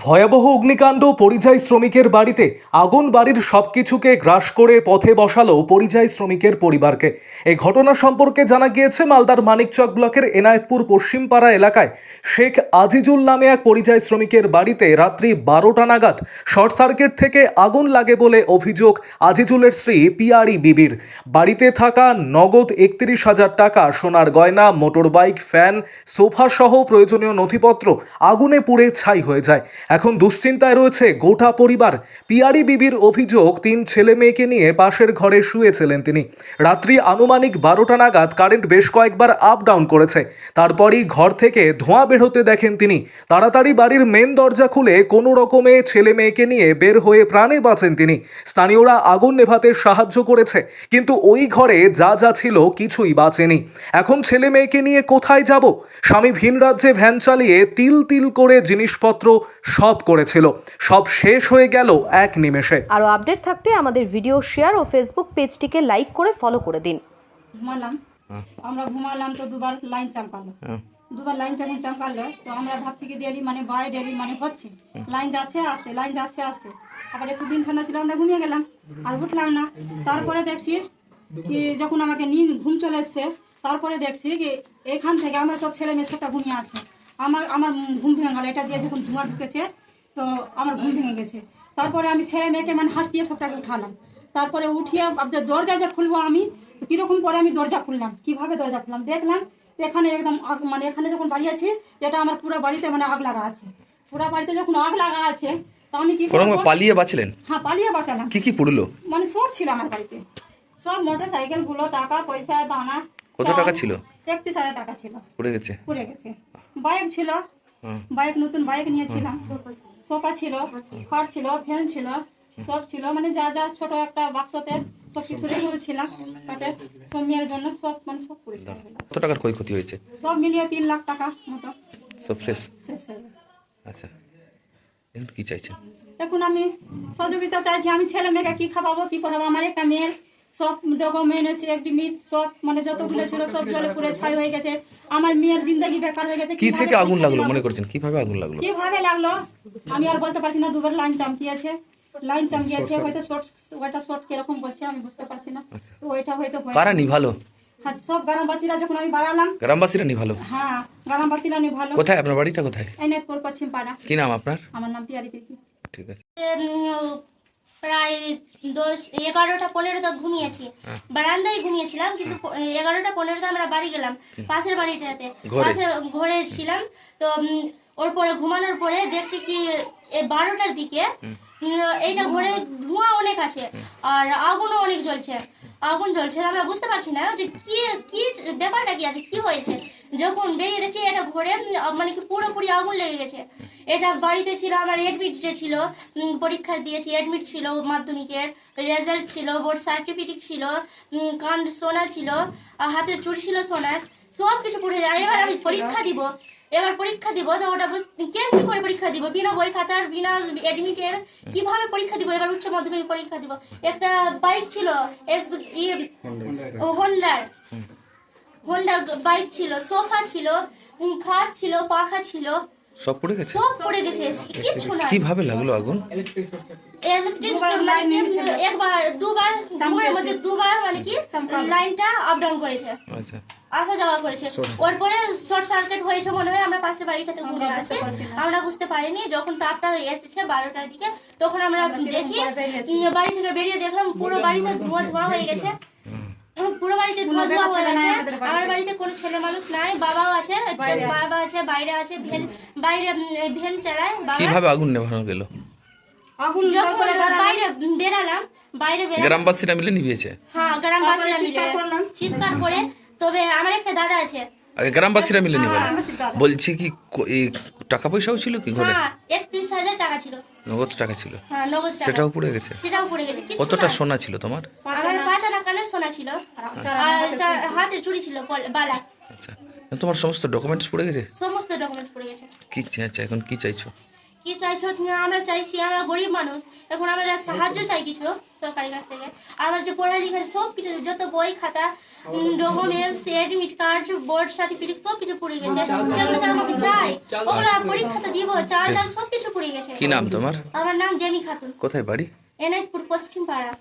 ভয়াবহ অগ্নিকাণ্ড পরিযায়ী শ্রমিকের বাড়িতে আগুন বাড়ির সবকিছুকে গ্রাস করে পথে বসালো পরিযায়ী শ্রমিকের পরিবারকে। এই ঘটনা সম্পর্কে জানা গিয়েছে মালদার মানিকচক ব্লকের এনায়েতপুর পশ্চিমপাড়া এলাকায় শেখ আজিজুল নামে এক পরিযায়ী শ্রমিকের বাড়িতে রাত্রি 12টা নাগাদ শর্ট সার্কিট থেকে আগুন লাগে বলে অভিযোগ আজিজুলের স্ত্রী পিয়ারি বিবির। বাড়িতে থাকা নগদ 31,000 টাকা, সোনার গয়না, মোটরবাইক, ফ্যান, সোফা সহ প্রয়োজনীয় নথিপত্র আগুনে পুড়ে ছাই হয়ে যায়। এখন দুশ্চিন্তায় রয়েছে গোটা পরিবার। পিয়ারি বিবির অভিযোগ 3 ছেলে মেয়েকে নিয়ে পাশের ঘরে শুয়েছিলেন তিনি। রাত্রি আনুমানিক 12টা নাগাদ কারেন্ট বেশ কয়েকবার আপ ডাউন করেছে। তারপরই ঘর থেকে ধোঁয়া বের হতে দেখেন তিনি। তাড়াতাড়ি বাড়ির মেন দরজা খুলে কোনো রকমে ছেলে মেয়েকে নিয়ে বের হয়ে প্রাণে বাঁচেন তিনি। স্থানীয়রা আগুন নেভাতে সাহায্য করেছে, কিন্তু ওই ঘরে যা যা ছিল কিছুই বাঁচেনি। এখন ছেলে মেয়েকে নিয়ে কোথায় যাব? স্বামী ভিন রাজ্যে ভ্যান চালিয়ে তিল তিল করে জিনিসপত্র সব করেছিল, সব শেষ হয়ে গেল এক নিমেষে। আরো আপডেট থাকতে আমাদের ভিডিও শেয়ার ও ফেসবুক পেজটিকে লাইক করে ফলো করে দিন। আমরা ঘুমালাম তো দুবার লাইন চমকালো, দুবার লাইন যখন চমকালো তো আমরা ভাবছি কি ডেলি বাই ডেলি হচ্ছে, লাইন যাচ্ছে আসছে, লাইন যাচ্ছে আসছে। আবার একটু দিন ঠান্ডা ছিল, আমরা ঘুমিয়ে গেলাম আর উঠলাম না। তারপরে দেখছি কি যখন আমাকে ঘুম চলে এসছে, তারপরে দেখছি কি এখান থেকে আমরা সব ছেলে মেয়ে সবটা ঘুমিয়ে আছে। আমার ঘুম ভেঙে গেল, এটা দিয়ে যখন ধোঁয়া ঢুকেছে তো আমার ঘুম ভেঙে গেছে। তারপরে আমি ছেলে মেয়েকে হাঁস দিয়ে সবটাকে উঠালাম। তারপরে উঠিয়ে আপনার দরজা যে খুলবো আমি, কিরকম করে আমি দরজা খুললাম, কিভাবে দরজা খুললাম দেখলাম এখানে একদম এখানে যখন বাড়িয়েছি যেটা আমার পুরো বাড়িতে আগ লাগা আছে। পুরো বাড়িতে যখন আগ লাগা আছে তো আমি কি পালিয়ে বাঁচলেন? হ্যাঁ, পালিয়ে বাঁচালাম। কি পুড়লো? সব ছিল আমার বাড়িতে, সব মোটর সাইকেল গুলো, টাকা পয়সা, দানা। কত টাকা ছিল? 31,000 টাকা ছিল। পুড়ে গেছে? পুড়ে গেছে। বাইক ছিল, বাইক নতুন বাইক নিয়েছিলাম, সোফা ছিল, খাট ছিল, ফ্যান ছিল, সব ছিল, যা যা ছোট একটা বাক্সতে সব কিছু রেখে করেছিলাম কাঠের সব মেয়ের জন্য, সব সব করেছিল। কত টাকার ক্ষয়ক্ষতি হয়েছে? সব মিলিয়ে 3 লাখ টাকা মতো সব শেষ শেষ হয়ে গেছে। আচ্ছা, এখন কি চাইছেন? এখন আমি সহযোগিতা চাইছি। আমি ছেলে মেয়েকে কি খাওয়াবো, কি পড়াবো? আমার একটা মেয়ের সব ডকুমেন্টস, এগ্রিমেন্ট সব যতগুলো ছিল সব জলে পুড়ে ছাই হয়ে গেছে। আমার মেয়ের জিন্দগি বেকার হয়ে গেছে। কি থেকে আগুন লাগলো মনে করছেন? কিভাবে আগুন লাগলো? কিভাবে লাগলো আমি আর বলতে পারছি না। দুবার লাইন চমকিয়েছে, হয়তো ওইটা শর্ট কিরকম বলছে আমি বুঝতে পারছি না। তো ওইটা হয়তো কারা নিভালো? হ্যাঁ, সব গ্রামবাসীরা যখন আমি বাড়ালাম। গ্রামবাসীরা নিভালো? হ্যাঁ, গ্রামবাসীরা নিভালো। কোথায় আপনার বাড়িটা? কোথায়? এনায়েতপুর পশ্চিম পাড়া। কি নাম আপনার? আমার নাম পিয়ারি বিবি। ঠিক আছে। প্রায় 11টা-15 তক ঘুমিয়েছি, বারান্দায় ঘুমিয়েছিলাম, কিন্তু 11টা-15 আমরা বাড়ি গেলাম পাশের বাড়িটাতে, পাশের ঘরে ছিলাম। তো ওর পরে ঘুমানোর পরে দেখছি কি 12টার দিকে এইটা ঘরে ধোঁয়া অনেক আছে আর আগুনও অনেক জ্বলছে, আগুন জ্বলছে। আমরা বুঝতে পারছি না যে কি ব্যাপারটা কি আছে, কি হয়েছে। যখন বেরিয়ে দেখছি এটা ঘরে কি পুরোপুরি আগুন লেগে গেছে। এটা বাড়িতে ছিল, আমার এডমিট যে ছিল, পরীক্ষা দিয়েছি, এডমিট ছিল, মাধ্যমিকের রেজাল্ট ছিল, বোর্ড সার্টিফিকেট ছিল, কান সোনা ছিল, হাতের চুড়ি ছিল সোনার, সব কিছু পুড়ে যায়। এবার আমি পরীক্ষা দিব, তো ওটা কেমনি করে পরীক্ষা দিব? বিনা বই খাতার, বিনা এডমিটের কিভাবে পরীক্ষা দিব? এবার উচ্চ মাধ্যমিক পরীক্ষা দিব। একটা বাইক ছিল, হোন্ডার বাইক ছিল, সোফা ছিল, খাট ছিল, পাখা ছিল, সব পুড়ে গেছে? সব পড়ে গেছে, কিচ্ছু না। কিভাবে লাগলো আগুন? একবার দুবার ঘুমের মধ্যে দুবার লাইনটা আপ ডাউন করেছে, আচ্ছা, আসা যাওয়া করেছে। ওর পরে শর্ট সার্কিট হয়েছে মনে হয়। আমরা পাশের বাড়িটাতে ঘুরে আছি, আমরা বুঝতে পারিনি। যখন তাপটা এসেছে 12টার দিকে তখন আমরা দেখি, বাড়ি থেকে বেরিয়ে দেখলাম পুরো বাড়িতে ধোঁয়া হয়ে গেছে, পুরো বাড়িতে ধোঁয়া হয়ে গেছে। আমার বাড়িতে কোনো ছেলে মানুষ নাই, বাবাও আছে, বাবা আছে, বাইরে আছে, বাইরে ভ্যান চালায়। কিভাবে আগুন নেভানো গেল? যখন বাইরে বেরালাম, গ্রামবাসীরা মিলে নিভিয়েছে? হ্যাঁ, গ্রামবাসীরা মিলে চিৎকার করে। তবে আমার একটা দাদা আছে। আগে গ্রামবাসীরা মিলে নিভালো? বলছি কি টাকা পয়সাও ছিল কি ঘরে? হ্যাঁ, 31,000 টাকা ছিল, নগদ টাকা ছিল। হ্যাঁ, নগদ টাকা। সেটাও পুড়ে গেছে? সেটাও পুড়ে গেছে। কতটা সোনা ছিল তোমার? আমার 5 আনা কানের সোনা ছিল, আর হাতের চুড়ি ছিল, বালা। আচ্ছা, তোমার সমস্ত ডকুমেন্টস পুড়ে গেছে? সমস্ত ডকুমেন্ট পুড়ে গেছে। কি চাইছো এখন? কি চাইছো? কি চাইছো? আমরা চাইছি, আমরা গরিব মানুষ, এখন আমরা সাহায্য চাই কিছু সরকারের কাছ থেকে। আমার যে পড়ালেখার সব কিছু, যত বই খাতা, documents, admit card, board certificate সব কিছু পুড়ে গেছে। সেগুলো আমাকে চাই, ওগুলো পরীক্ষাতে দিব, চাল ডাল সব কিছু পুড়ে পড়ে গেছে। কি নাম তোমার? আমার নাম জেমি খাতুন, কোথায় বাড়ি? এনায়তপুর পশ্চিম পাড়া।